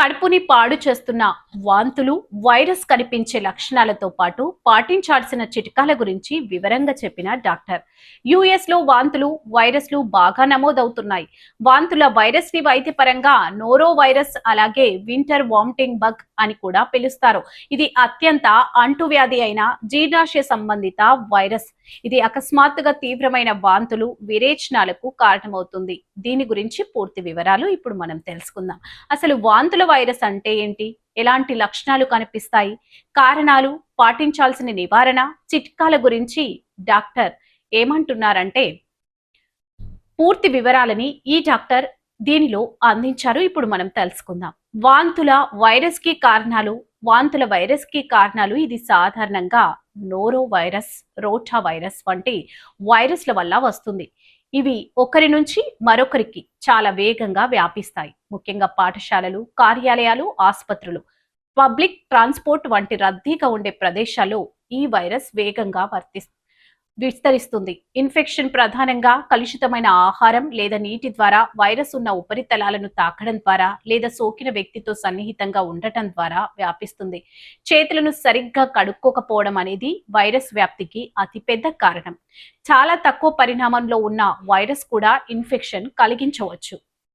కడుపుని పాడు చేస్తున్న వాంతులు, వైరస్ కనిపించే లక్షణాలతో పాటు పాటించాల్సిన చిట్కాల గురించి వివరంగా చెప్పిన డాక్టర్. యుఎస్ లో వాంతులు, వైరస్లు బాగా నమోదవుతున్నాయి. వాంతుల వైరస్ ని వైద్యపరంగా నోరో వైరస్, అలాగే వింటర్ వామిటింగ్ బగ్ అని కూడా పిలుస్తారు. ఇది అత్యంత అంటువ్యాధి అయిన జీర్ణాశయ సంబంధిత వైరస్. ఇది అకస్మాత్తుగా తీవ్రమైన వాంతులు, విరేచనాలకు కారణమవుతుంది. దీని గురించి పూర్తి వివరాలు ఇప్పుడు మనం తెలుసుకుందాం. అసలు వాంతుల వైరస్ అంటే ఏంటి? ఎలాంటి లక్షణాలు కనిపిస్తాయి? కారణాలు, పాటించాల్సిన నివారణ, చిట్కాల గురించి డాక్టర్ ఏమంటున్నారంటే, పూర్తి వివరాలని ఈ డాక్టర్ దీనిలో అందించారు. ఇప్పుడు మనం తెలుసుకుందాం. వాంతుల వైరస్ కి కారణాలు ఇది సాధారణంగా నోరో వైరస్, రోటా వైరస్ వంటి వైరస్ల వల్ల వస్తుంది. ఇవి ఒకరి నుంచి మరొకరికి చాలా వేగంగా వ్యాపిస్తాయి. ముఖ్యంగా పాఠశాలలు, కార్యాలయాలు, ఆసుపత్రులు, పబ్లిక్ ట్రాన్స్పోర్ట్ వంటి రద్దీగా ఉండే ప్రదేశాల్లో ఈ వైరస్ వేగంగా విస్తరిస్తుంది. ఇన్ఫెక్షన్ ప్రధానంగా కలుషితమైన ఆహారం లేదా నీటి ద్వారా, వైరస్ ఉన్న ఉపరితలాలను తాకడం ద్వారా, లేదా సోకిన వ్యక్తితో సన్నిహితంగా ఉండటం ద్వారా వ్యాపిస్తుంది. చేతులను సరిగ్గా కడుక్కోకపోవడం అనేది వైరస్ వ్యాప్తికి అతిపెద్ద కారణం. చాలా తక్కువ పరిణామంలో ఉన్న వైరస్ కూడా ఇన్ఫెక్షన్ కలిగించవచ్చు.